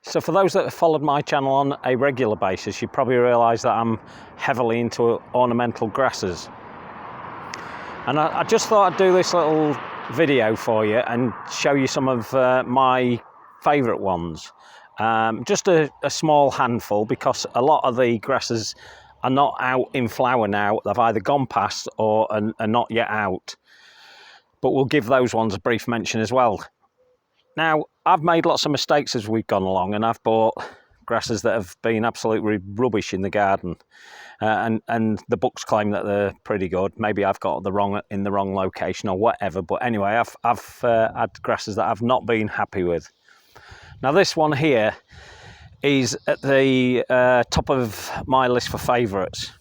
So for those that have followed my channel on a regular basis, you probably realise that I'm heavily into ornamental grasses. And I just thought I'd do this little video for you and show you some of my favourite ones. Just a small handful, because a lot of the grasses are not out in flower now. They've either gone past or are not yet out. But we'll give those ones a brief mention as well. Now, I've made lots of mistakes as we've gone along, and I've bought grasses that have been absolutely rubbish in the garden. And the books claim that they're pretty good. Maybe I've got in the wrong location or whatever. But anyway, I've had grasses that I've not been happy with. Now, this one here is at the top of my list for favourites.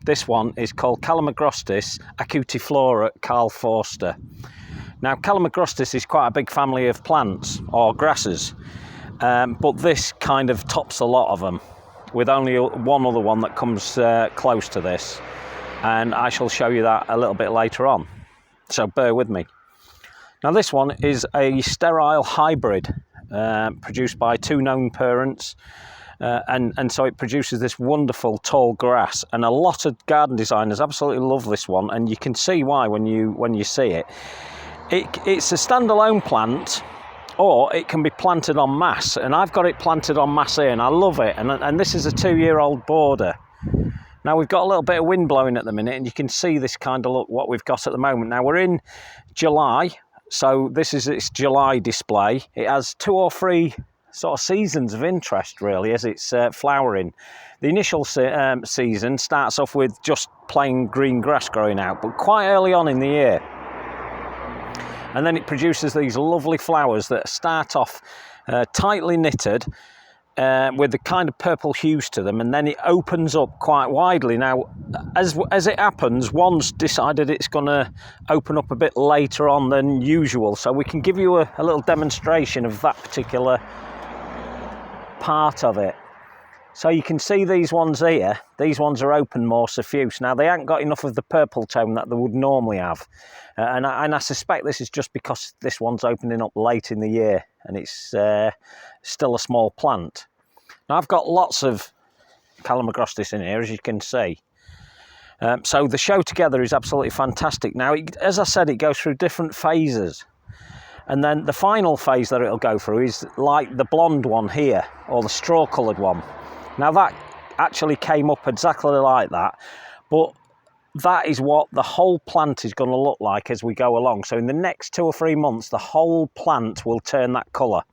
This one is called Calamagrostis acutiflora Karl Foerster. Now, Calamagrostis is quite a big family of plants or grasses, but this kind of tops a lot of them, with only one other one that comes close to this, and I shall show you that a little bit later on, so bear with me. Now, this one is a sterile hybrid produced by two known parents, and so it produces this wonderful tall grass, and a lot of garden designers absolutely love this one, and you can see why when you see it. It's a standalone plant, or it can be planted en masse, and I've got it planted en masse here, and I love it. And this is a 2-year-old border. Now, we've got a little bit of wind blowing at the minute, and you can see this kind of look what we've got at the moment. Now, we're in July, so this is its July display. It has 2 or 3 sort of seasons of interest, really, as it's flowering. The initial season starts off with just plain green grass growing out, but quite early on in the year. And then it produces these lovely flowers that start off tightly knitted with the kind of purple hues to them, and then it opens up quite widely. Now, as it happens, one's decided it's going to open up a bit later on than usual, so we can give you a little demonstration of that particular part of it. So you can see these ones here, these ones are open more suffuse. Now, they haven't got enough of the purple tone that they would normally have. And I suspect this is just because this one's opening up late in the year and it's still a small plant. Now, I've got lots of Calamagrostis in here, as you can see. So the show together is absolutely fantastic. Now, as I said, it goes through different phases. And then the final phase that it'll go through is like the blonde one here, or the straw-coloured one. Now, that actually came up exactly like that, but that is what the whole plant is going to look like as we go along. So in the next 2 or 3 months, the whole plant will turn that colour.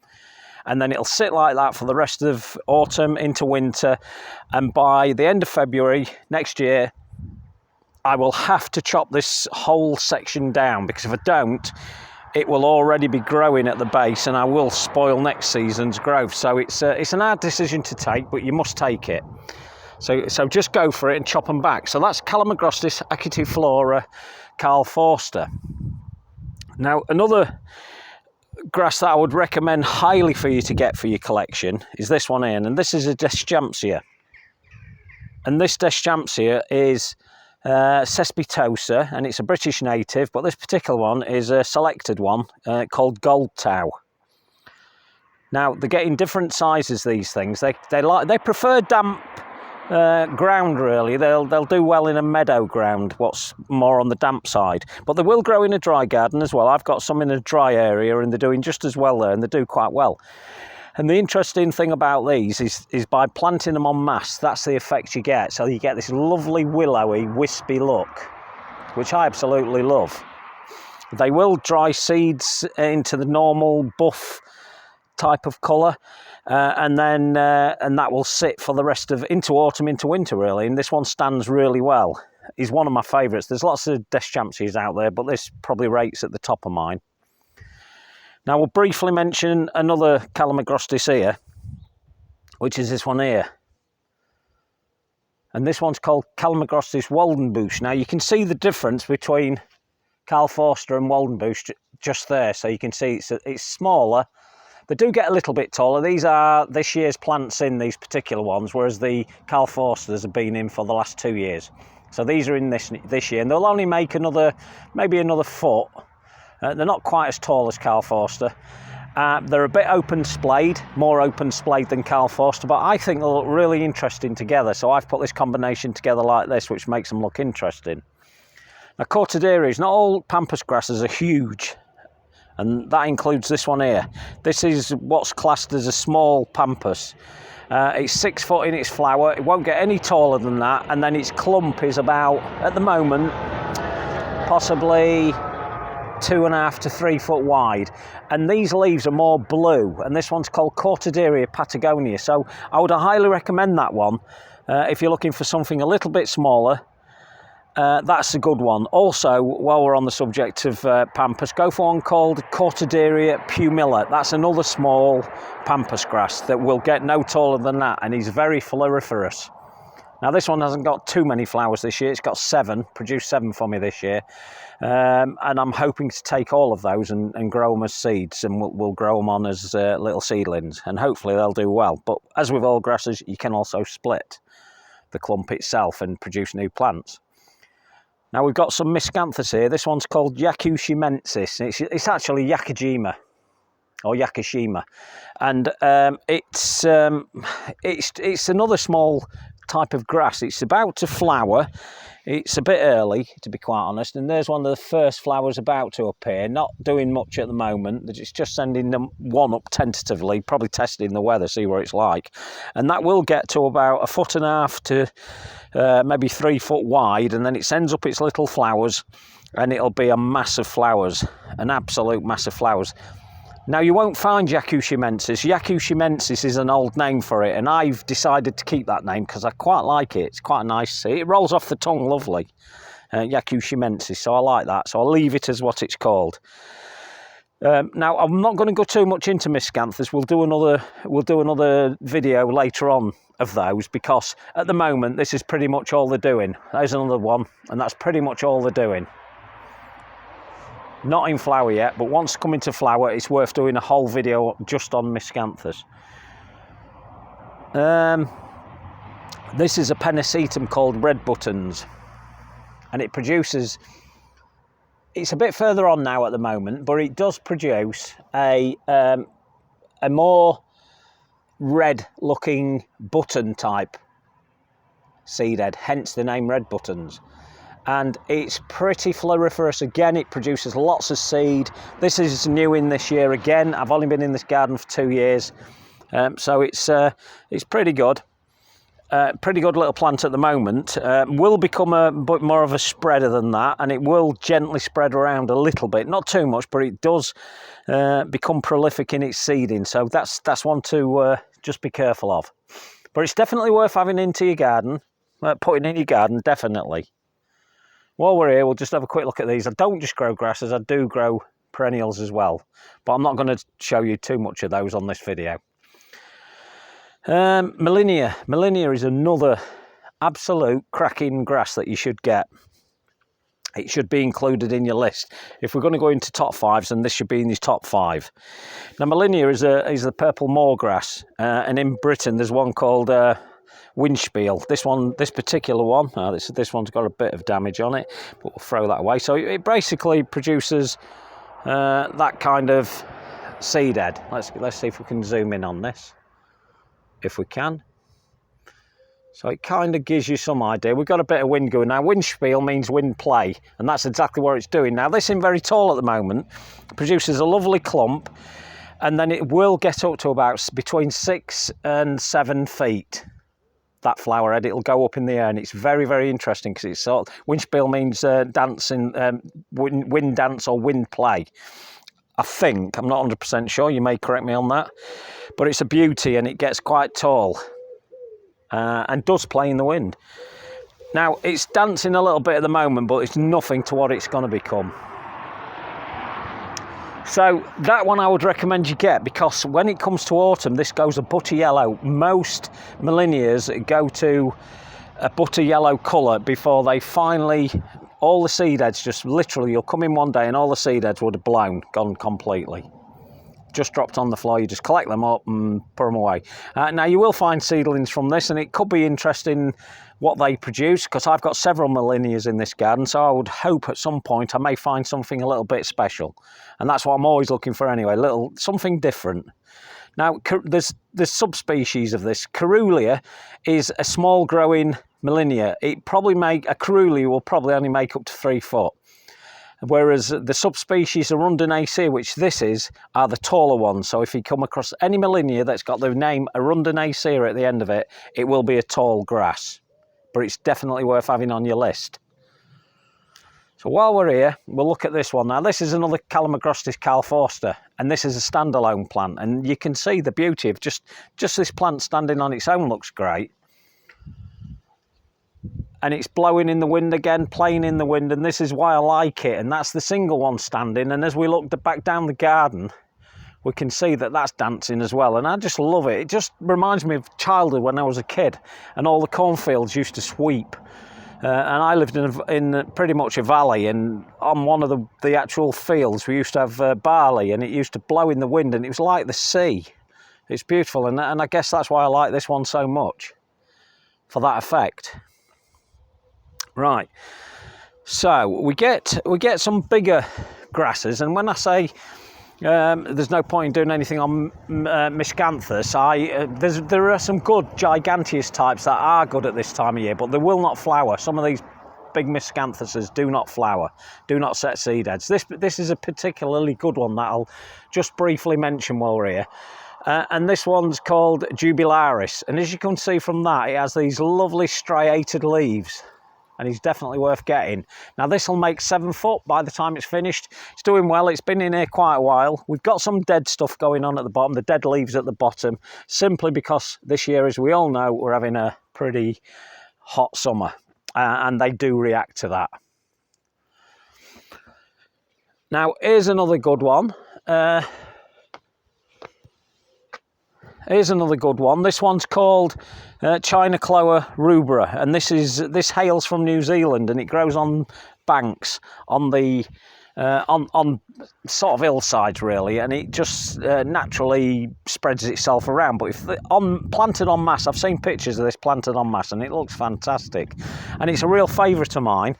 And then it'll sit like that for the rest of autumn into winter. And by the end of February next year, I will have to chop this whole section down, because if I don't, it will already be growing at the base and I will spoil next season's growth. So it's an hard decision to take, but you must take it. So just go for it and chop them back. So that's Calamagrostis acutiflora Karl Foerster. Now, another grass that I would recommend highly for you to get for your collection is this one here, and this is a Deschampsia. And this Deschampsia is cespitosa, and it's a British native, but this particular one is a selected one called Gold Tow. Now, they're getting different sizes, these things. They prefer damp ground, really. They'll do well in a meadow ground, what's more on the damp side, but they will grow in a dry garden as well. I've got some in a dry area and they're doing just as well there, and they do quite well. And the interesting thing about these is by planting them en masse, that's the effect you get. So you get this lovely willowy, wispy look, which I absolutely love. They will dry seeds into the normal buff type of colour, and that will sit for the rest of into autumn, into winter, really. And this one stands really well. He's one of my favourites. There's lots of Deschampsias out there, but this probably rates at the top of mine. Now, we'll briefly mention another Calamagrostis here, which is this one here. And this one's called Calamagrostis Waldenbuch. Now, you can see the difference between Karl Foerster and Waldenbuch just there. So you can see it's smaller. They do get a little bit taller. These are this year's plants in, these particular ones, whereas the Karl Foersters have been in for the last 2 years. So these are in this year, and they'll only make maybe another foot. They're not quite as tall as Karl Foerster, They're a bit open splayed, more open splayed than Karl Foerster, but I think they'll look really interesting together. So I've put this combination together like this, which makes them look interesting. Now, Cortaderias, not all pampas grasses are huge, and that includes this one here. This is what's classed as a small pampas. It's 6 foot in its flower. It won't get any taller than that, and then its clump is about, at the moment, possibly 2.5 to 3 foot wide, and these leaves are more blue, and this one's called Cortaderia Patagonia, so I would highly recommend that one if you're looking for something a little bit smaller. That's a good one. Also, while we're on the subject of pampas, go for one called Cortaderia pumila. That's another small pampas grass that will get no taller than that, and is very floriferous. Now, this one hasn't got too many flowers this year. It's got 7, produced 7 for me this year. And I'm hoping to take all of those and grow them as seeds, and we'll grow them on as little seedlings, and hopefully they'll do well. But as with all grasses, you can also split the clump itself and produce new plants. Now, we've got some Miscanthus here. This one's called Yakushimensis. It's actually Yakajima, or Yakushima, and it's another small type of grass. It's about to flower. It's a bit early, to be quite honest, and there's one of the first flowers about to appear. Not doing much at the moment. It's just sending them one up tentatively, probably testing the weather, see what it's like, and that will get to about 1.5 to maybe 3 foot wide, and then it sends up its little flowers, and it'll be a mass of flowers, an absolute mass of flowers. Now, you won't find Yakushimensis. Yakushimensis is an old name for it, and I've decided to keep that name because I quite like it. It's quite nice. It rolls off the tongue lovely. Yakushimensis, so I like that. So I'll leave it as what it's called. Now, I'm not going to go too much into Miscanthus. We'll do another video later on of those, because at the moment this is pretty much all they're doing. There's another one, and that's pretty much all they're doing. Not in flower yet, but once coming to flower, it's worth doing a whole video just on Miscanthus. This is a Pennisetum called Red Buttons, and it produces, it's a bit further on now at the moment, but it does produce a more red looking button type seed head, hence the name Red Buttons. And it's pretty floriferous again. It produces lots of seed. This is new in this year again. I've only been in this garden for 2 years, so it's pretty good. Pretty good little plant at the moment. Will become a bit more of a spreader than that, and it will gently spread around a little bit, not too much, but it does become prolific in its seeding. So that's one to just be careful of. But it's definitely worth having into your garden, putting in your garden, definitely. While we're here, we'll just have a quick look at these. I don't just grow grasses, I do grow perennials as well, but I'm not going to show you too much of those on this video. Molinia. Molinia is another absolute cracking grass that you should get. It should be included in your list. If we're going to go into top 5s, then this should be in your top 5. Now, Molinia is the purple moorgrass, and in Britain there's one called windspiel. This particular one, this one's got a bit of damage on it, but we'll throw that away. So it basically produces that kind of seed head. Let's see if we can zoom in on this, if we can. So it kind of gives you some idea. We've got a bit of wind going now. Windspiel means wind play, and that's exactly what it's doing. Now, this isn't very tall at the moment. It produces a lovely clump, and then it will get up to about between 6 and 7 feet. That flower head, it'll go up in the air, and it's very, very interesting because it's sort of, windspiel means dancing, wind dance or wind play. I think, I'm not 100% sure, you may correct me on that, but it's a beauty, and it gets quite tall and does play in the wind. Now, it's dancing a little bit at the moment, but it's nothing to what it's going to become. So that one I would recommend you get, because when it comes to autumn, this goes a butter yellow. Most Molinias go to a butter yellow colour before they finally, all the seed heads just literally, you'll come in one day and all the seed heads would have gone completely. just dropped on the floor. You just collect them up and put them away. Now you will find seedlings from this, and it could be interesting what they produce, because I've got several Molinias in this garden, so I would hope at some point I may find something a little bit special, and that's what I'm always looking for anyway, something different. Now there's subspecies of this. Caerulea is a small growing Molinia. A Caerulea will probably only make up to 3 foot. Whereas the subspecies Arundinacea, which this is, are the taller ones. So if you come across any Molinia that's got the name Arundinacea at the end of it, it will be a tall grass. But it's definitely worth having on your list. So while we're here, we'll look at this one. Now this is another Calamagrostis Karl Foerster, and this is a standalone plant. And you can see the beauty of just this plant standing on its own looks great. And it's blowing in the wind again, playing in the wind, and this is why I like it. And that's the single one standing, and as we look back down the garden, we can see that that's dancing as well, and I just love it. It just reminds me of childhood when I was a kid, and all the cornfields used to sweep. And I lived in pretty much a valley, and on one of the actual fields, we used to have barley, and it used to blow in the wind, and it was like the sea. It's beautiful, and I guess that's why I like this one so much, for that effect. Right, so we get some bigger grasses, and when I say there's no point in doing anything on Miscanthus, there are some good giganteous types that are good at this time of year, but they will not flower. Some of these big Miscanthuses do not flower, do not set seed heads. This is a particularly good one that I'll just briefly mention while we're here. And this one's called Jubilaris, and as you can see from that, it has these lovely striated leaves, and he's definitely worth getting. Now this will make 7 foot by the time it's finished. It's doing well. It's been in here quite a while. We've got some dead stuff going on at the bottom, the dead leaves at the bottom, simply because this year, as we all know, we're having a pretty hot summer, and they do react to that. Now here's another good one. This one's called Chionochloa rubra, and this hails from New Zealand, and it grows on banks on the on sort of hillsides really, and it just naturally spreads itself around. But if planted en masse, I've seen pictures of this planted en masse, and it looks fantastic, and it's a real favourite of mine.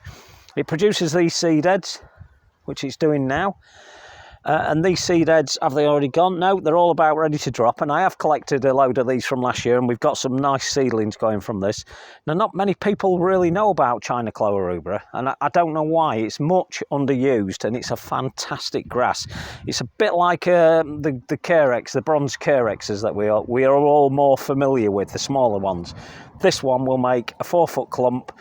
It produces these seed heads, which it's doing now. And these seed heads, have they already gone? No, they're all about ready to drop, and I have collected a load of these from last year, and we've got some nice seedlings going from this. Now, not many people really know about Chionochloa rubra, and I don't know why. It's much underused, and it's a fantastic grass. It's a bit like the Carex, the bronze Carexes that we are all more familiar with, the smaller ones. This one will make a 4 foot clump,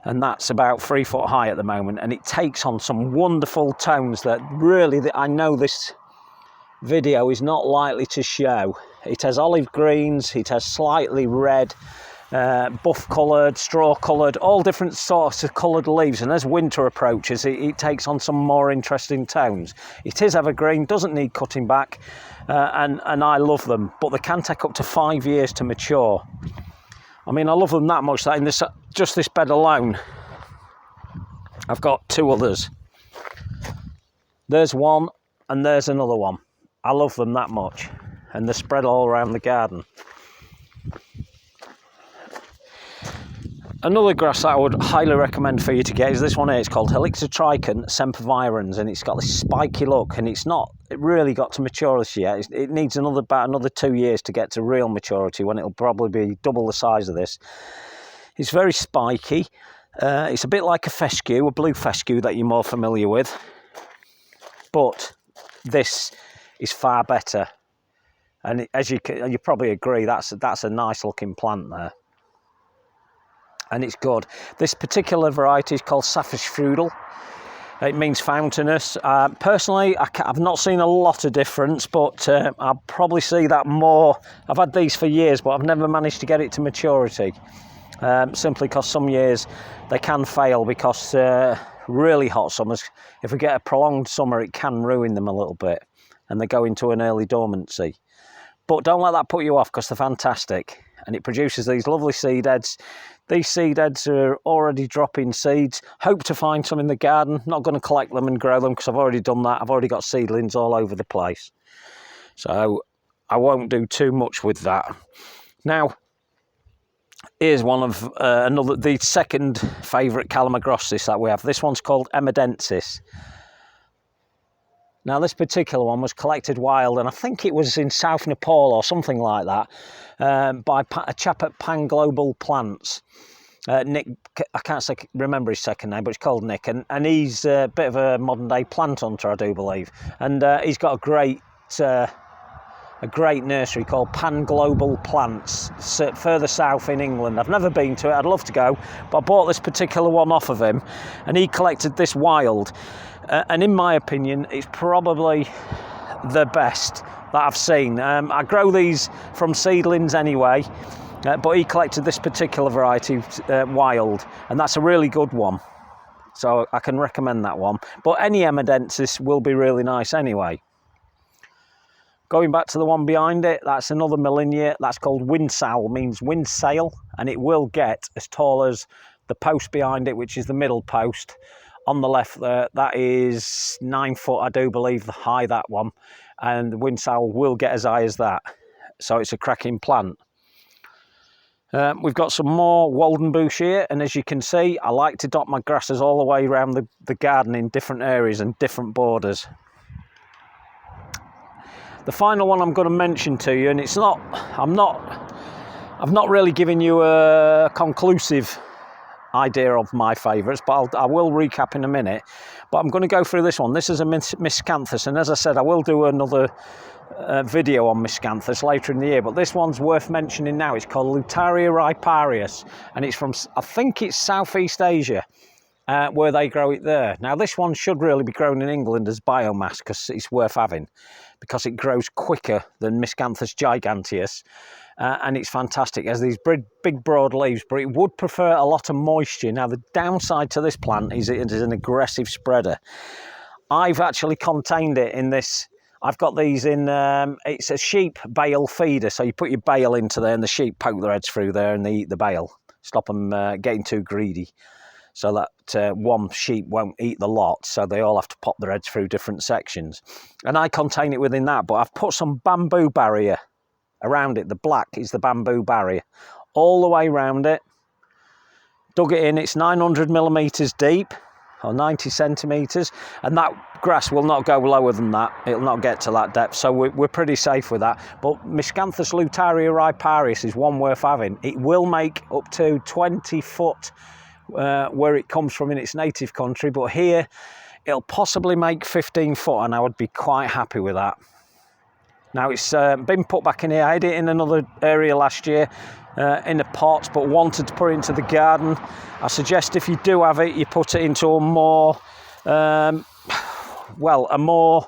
and that's about 3 foot high at the moment, and it takes on some wonderful tones that really, I know this video is not likely to show. It has olive greens, it has slightly red, buff coloured, straw coloured, all different sorts of coloured leaves, and as winter approaches it takes on some more interesting tones. It is evergreen, doesn't need cutting back, and I love them, but they can take up to 5 years to mature. I mean, I love them that much that in just this bed alone, I've got 2 others. There's one and there's another one. I love them that much, and they're spread all around the garden. Another grass that I would highly recommend for you to get is this one here. It's called Helictotrichon sempervirens, and it's got this spiky look, and it's not really got to maturity yet. It needs about another 2 years to get to real maturity, when it'll probably be double the size of this. It's very spiky. It's a bit like a fescue, a blue fescue that you're more familiar with, but this is far better. And as you probably agree, that's a nice looking plant there. And it's good. This particular variety is called Saphirstrudel. It means fountainous. Personally, I've not seen a lot of difference, but I'll probably see that more. I've had these for years, but I've never managed to get it to maturity. Simply because some years they can fail, because really hot summers, if we get a prolonged summer, it can ruin them a little bit, and they go into an early dormancy. But don't let that put you off, because they're fantastic, and it produces these lovely seed heads. These seed heads are already dropping seeds. Hope to find some in the garden. Not going to collect them and grow them, because I've already done that. I've already got seedlings all over the place. So I won't do too much with that. Now, here's one of the second favourite Calamagrostis that we have. This one's called Emedensis. Now, this particular one was collected wild, and I think it was in South Nepal or something like that, by a chap at Pan Global Plants. Nick, I can't remember his second name, but it's called Nick, and he's a bit of a modern-day plant hunter, I do believe. And he's got a great nursery called Pan Global Plants, further south in England. I've never been to it, I'd love to go, but I bought this particular one off of him, and he collected this wild. And in my opinion, it's probably the best that I've seen. I grow these from seedlings anyway, but he collected this particular variety wild, and that's a really good one. So I can recommend that one. But any Emedensis will be really nice anyway. Going back to the one behind it, that's another Molinia. That's called windsail, means wind sail, and it will get as tall as the post behind it, which is the middle post. On the left there, that is 9 foot, I do believe, the high, that one. And the windsail will get as high as that. So it's a cracking plant. We've got some more Waldenbuch here, and as you can see, I like to dot my grasses all the way around the garden in different areas and different borders. The final one I'm going to mention to you, and it's not, I've not really given you a conclusive idea of my favourites, but I will recap in a minute. But I'm going to go through this one. This is a Miscanthus, and as I said, I will do another video on Miscanthus later in the year, but this one's worth mentioning now. It's called Lutaria riparius, and it's from, I think it's Southeast Asia, where they grow it there. Now, this one should really be grown in England as biomass, because it's worth having, because it grows quicker than Miscanthus giganteus. And it's fantastic. It has these big broad leaves, but it would prefer a lot of moisture. Now, the downside to this plant is it is an aggressive spreader. I've actually contained it in this. I've got these in, it's a sheep bale feeder. So you put your bale into there and the sheep poke their heads through there and they eat the bale. Stop them getting too greedy. So that one sheep won't eat the lot. So they all have to pop their heads through different sections. And I contain it within that, but I've put some bamboo barrier around it. The black is the bamboo barrier all the way around it. Dug it in. It's 900 millimeters deep, or 90 centimeters, and that grass will not go lower than that. It'll not get to that depth, so we're pretty safe with that. But Miscanthus Lutaria riparius is one worth having. It will make up to 20 foot where it comes from in its native country, but here it'll possibly make 15 foot, and I would be quite happy with that. Now, it's been put back in here. I had it in another area last year in a pot, but wanted to put it into the garden. I suggest if you do have it, you put it into a more, a more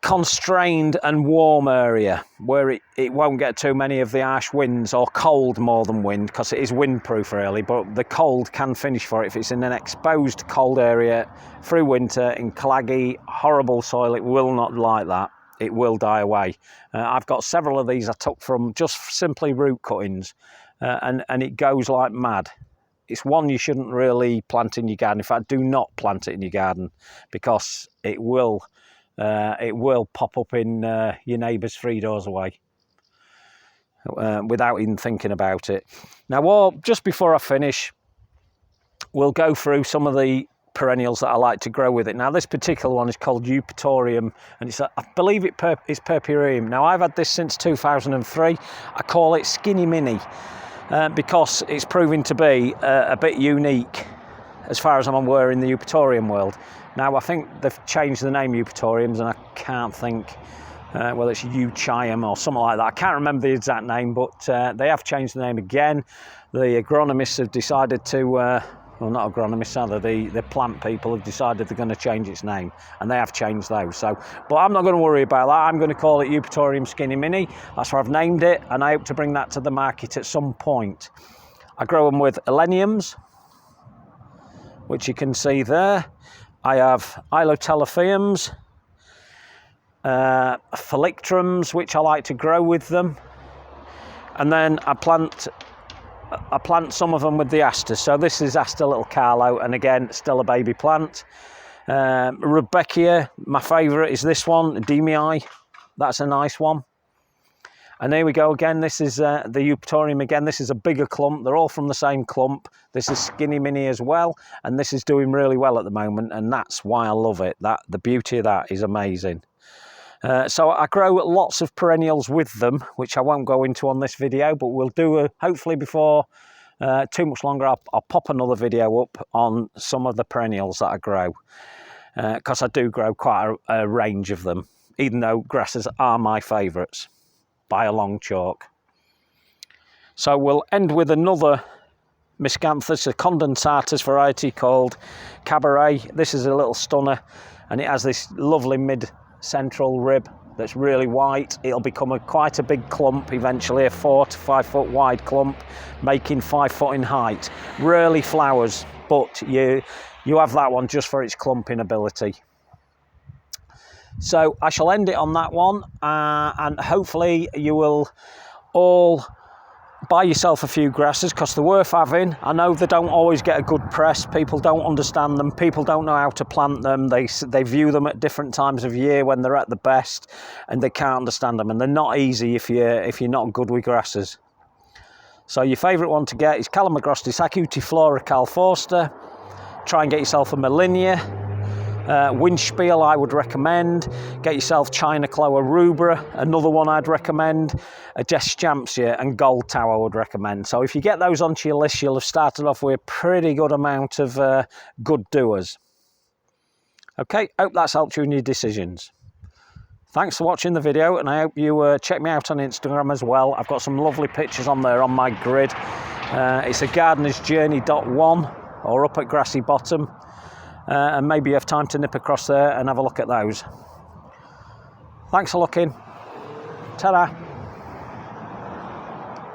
constrained and warm area where it won't get too many of the harsh winds, or cold more than wind, because it is windproof really, but the cold can finish for it. If it's in an exposed cold area through winter in claggy, horrible soil, it will not like that. It will die away. I've got several of these I took from just simply root cuttings, and it goes like mad. It's one you shouldn't really plant in your garden. In fact, do not plant it in your garden, because it will pop up in your neighbour's 3 doors away without even thinking about it. Now, just before I finish, we'll go through some of the perennials that I like to grow with it. Now, this particular one is called Eupatorium, and it's I believe it's purpureum. Now, I've had this since 2003. I call it Skinny Mini because it's proving to be a bit unique as far as I'm aware in the Eupatorium world. Now, I think they've changed the name Eupatoriums, and I can't think whether it's Euchium or something like that. I can't remember the exact name, but they have changed the name again. The agronomists have decided to well, not agronomists either, the plant people have decided they're going to change its name, and they have changed those. So, but I'm not going to worry about that. I'm going to call it Eupatorium Skinny Mini. That's where I've named it, and I hope to bring that to the market at some point. I grow them with Eleniums, which you can see there. I have Ilotellophiums, Helictrums, which I like to grow with them, and then I plant some of them with the asters. So this is Aster Little Carlo, and again, still a baby plant. Rudbeckia, my favourite is this one, Demii. That's a nice one. And here we go again. This is the Eupatorium again. This is a bigger clump. They're all from the same clump. This is Skinny Mini as well, and this is doing really well at the moment, and that's why I love it. The beauty of that is amazing. So I grow lots of perennials with them, which I won't go into on this video, but we'll do hopefully before too much longer. I'll pop another video up on some of the perennials that I grow, because I do grow quite a range of them, even though grasses are my favourites by a long chalk. So we'll end with another Miscanthus, a condensatus variety called Cabaret. This is a little stunner, and it has this lovely mid-central rib that's really white. It'll become quite a big clump eventually, a 4 to 5 foot wide clump, making 5 foot in height. Rarely flowers, but you have that one just for its clumping ability. So I shall end it on that one, and hopefully you will all buy yourself a few grasses, because they're worth having. I know they don't always get a good press. People don't understand them. People don't know how to plant them. They view them at different times of year when they're at the best, and they can't understand them. And they're not easy if you're not good with grasses. So your favourite one to get is Calamagrostis acutiflora Karl Foerster. Try and get yourself a Molinia. Windspiel I would recommend. Get yourself Chionochloa rubra, another one I'd recommend. A Deschampsia and Gold Tower I would recommend. So if you get those onto your list, you'll have started off with a pretty good amount of good doers. Okay, hope that's helped you in your decisions. Thanks for watching the video, and I hope you check me out on Instagram as well. I've got some lovely pictures on there on my grid. It's a gardenersjourney.1 or up at Grassy Bottom. And maybe you have time to nip across there and have a look at those. Thanks for looking. Ta-da.